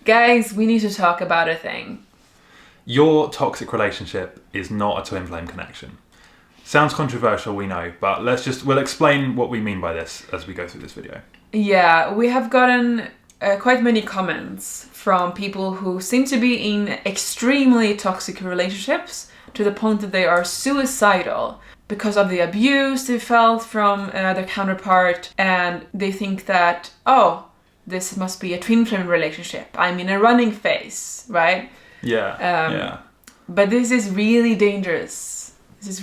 Guys, we need to talk about a thing. Your toxic relationship is not a twin flame connection. Sounds controversial, we know, but we'll explain what we mean by this as we go through this video. Yeah, we have gotten quite many comments from people who seem to be in extremely toxic relationships to the point that they are suicidal because of the abuse they felt from their counterpart, and they think that, oh, this must be a twin flame relationship. I'm in a running phase, right? Yeah. But this is really dangerous. So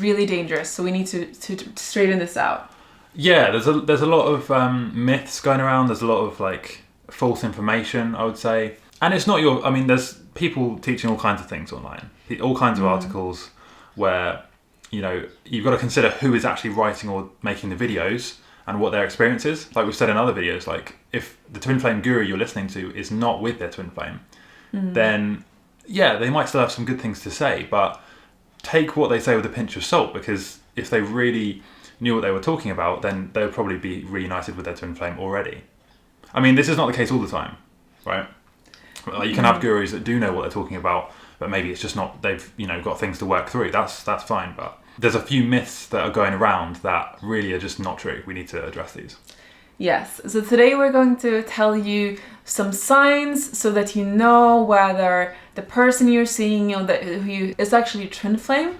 we need to straighten this out. Yeah, there's a lot of myths going around. There's a lot of like false information, I would say. And it's not there's people teaching all kinds of things online. All kinds of articles where, you've got to consider who is actually writing or making the videos and what their experience is. Like we've said in other videos, like if the twin flame guru you're listening to is not with their twin flame, then yeah, they might still have some good things to say, but take what they say with a pinch of salt, because if they really knew what they were talking about, then they would probably be reunited with their twin flame already. I mean, this is not the case all the time, right? Like you can have gurus that do know what they're talking about, but maybe it's just not, they've got things to work through. That's fine, but there's a few myths that are going around that really are just not true. We need to address these. Yes, so today we're going to tell you some signs so that you know whether the person you're seeing who is actually a twin flame,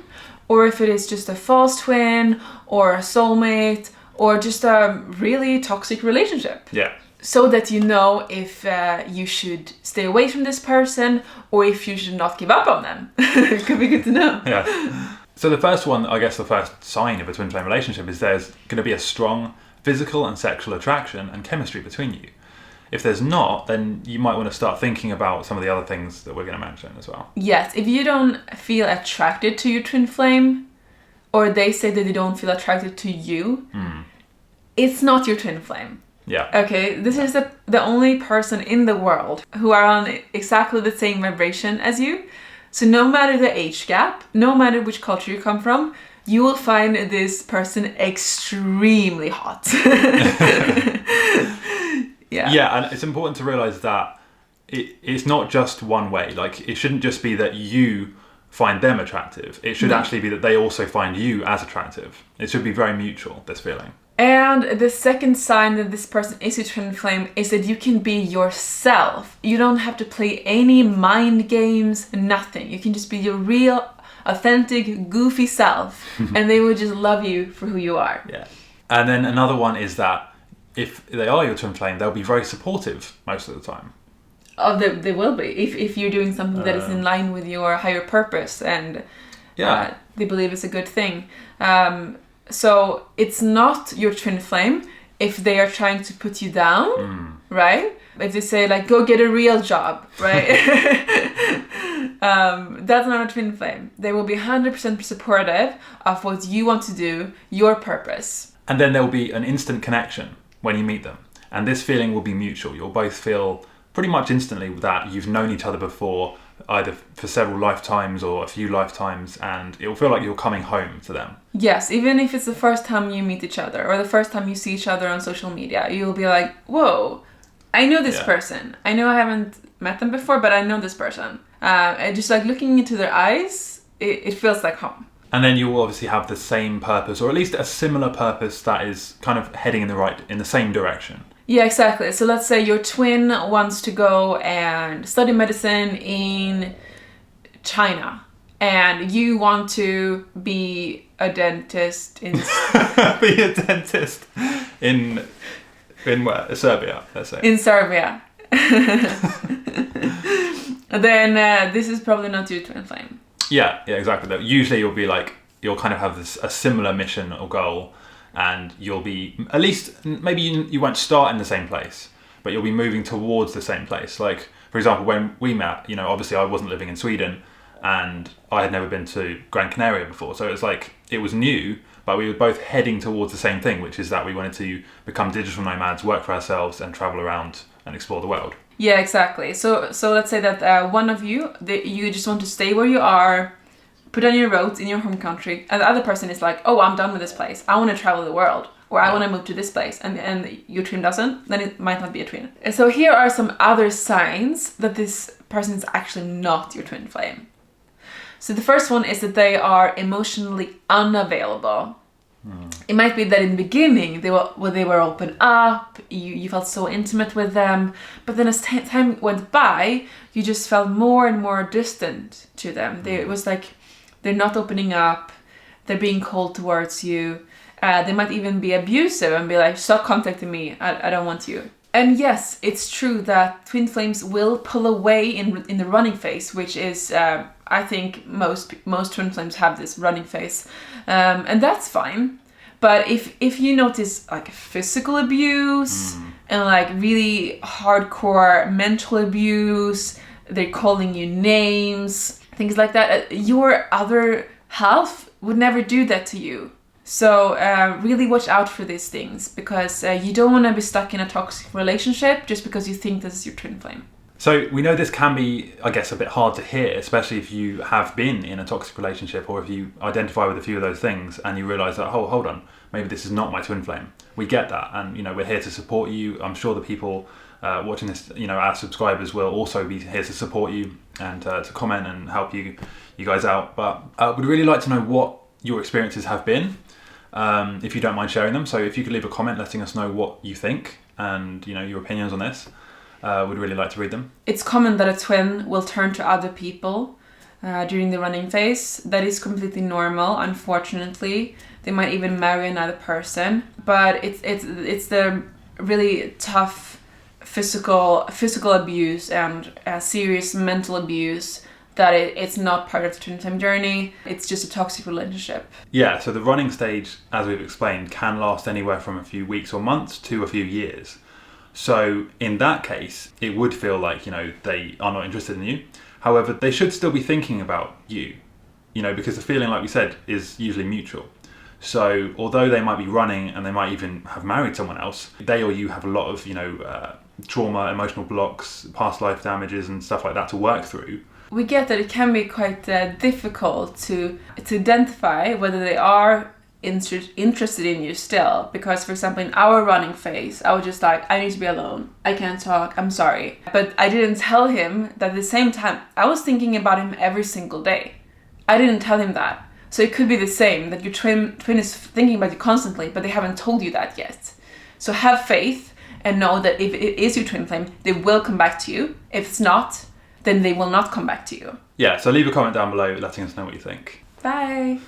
or if it is just a false twin or a soulmate or just a really toxic relationship. Yeah. So that you know if you should stay away from this person or if you should not give up on them. It could be good to know. Yeah. So the first one, I guess the first sign of a twin flame relationship is there's going to be a strong physical and sexual attraction and chemistry between you. If there's not, then you might want to start thinking about some of the other things that we're going to mention as well. Yes, if you don't feel attracted to your twin flame, or they say that they don't feel attracted to you, it's not your twin flame. Yeah. Okay, this is the only person in the world who are on exactly the same vibration as you. So no matter the age gap, no matter which culture you come from, you will find this person extremely hot. Yeah, and it's important to realize that it's not just one way. Like, it shouldn't just be that you find them attractive. It should actually be that they also find you as attractive. It should be very mutual, this feeling. And the second sign that this person is a twin flame is that you can be yourself. You don't have to play any mind games, nothing. You can just be your real, authentic, goofy self, and they will just love you for who you are. Yeah. And then another one is that if they are your twin flame, they'll be very supportive most of the time. Oh, they will be. If you're doing something that is in line with your higher purpose and they believe it's a good thing. So it's not your twin flame if they are trying to put you down, right? If they say, like, go get a real job, right? That's not a twin flame. They will be 100% supportive of what you want to do, your purpose. And then there will be an instant connection when you meet them. And this feeling will be mutual. You'll both feel pretty much instantly that you've known each other before, either for several lifetimes or a few lifetimes, and it will feel like you're coming home to them. Yes, even if it's the first time you meet each other or the first time you see each other on social media, you'll be like, whoa, I know this person. I know I haven't met them before, but I know this person. And just like looking into their eyes, it feels like home. And then you will obviously have the same purpose, or at least a similar purpose that is kind of heading in the same direction. Yeah, exactly. So let's say your twin wants to go and study medicine in China, and you want to be a dentist in... Be a dentist in where? Serbia, let's say. In Serbia. Then this is probably not your twin flame. Yeah, exactly. Usually you'll kind of have a similar mission or goal, and you'll be, at least, maybe you won't start in the same place, but you'll be moving towards the same place. Like, for example, when we met, obviously I wasn't living in Sweden, and I had never been to Gran Canaria before, so it was new, but we were both heading towards the same thing, which is that we wanted to become digital nomads, work for ourselves, and travel around and explore the world. Yeah, exactly. So let's say that one of you just want to stay where you are, put on your roots in your home country, and the other person is like, oh, I'm done with this place. I want to travel the world. or I want to move to this place, and your twin doesn't, then it might not be a twin. So here are some other signs that this person is actually not your twin flame. So the first one is that they are emotionally unavailable. It might be that in the beginning they were open up, you felt so intimate with them, but then as time went by, you just felt more and more distant to them. It was like they're not opening up, they're being cold towards you. They might even be abusive and be like, stop contacting me, I don't want you. And yes, it's true that twin flames will pull away in the running phase, which is, I think most twin flames have this running phase, and that's fine. But if you notice like physical abuse and like really hardcore mental abuse, they're calling you names, things like that, your other half would never do that to you. So really watch out for these things, because you don't want to be stuck in a toxic relationship just because you think this is your twin flame. So we know this can be, I guess, a bit hard to hear, especially if you have been in a toxic relationship, or if you identify with a few of those things and you realise that, oh, hold on, maybe this is not my twin flame. We get that, and we're here to support you. I'm sure the people watching this, our subscribers will also be here to support you and to comment and help you guys out. But we'd really like to know what your experiences have been, if you don't mind sharing them. So if you could leave a comment letting us know what you think and your opinions on this. We'd really like to read them. It's common that a twin will turn to other people during the running phase. That is completely normal, unfortunately. They might even marry another person, but it's the really tough physical abuse and serious mental abuse that it's not part of the twin flame journey. It's just a toxic relationship. Yeah, so the running stage, as we've explained, can last anywhere from a few weeks or months to a few years. So in that case, it would feel like, they are not interested in you. However, they should still be thinking about you, because the feeling, like we said, is usually mutual. So although they might be running and they might even have married someone else, they or you have a lot of, trauma, emotional blocks, past life damages and stuff like that to work through. We get that it can be quite difficult to identify whether they are interested in you still, because for example in our running phase I was just like, I need to be alone, I can't talk, I'm sorry. But I didn't tell him that at the same time I was thinking about him every single day. I didn't tell him that. So it could be the same, that your twin is thinking about you constantly, but they haven't told you that yet. So have faith and know that if it is your twin flame, they will come back to you. If it's not, then they will not come back to you. Yeah, so leave a comment down below letting us know what you think. Bye.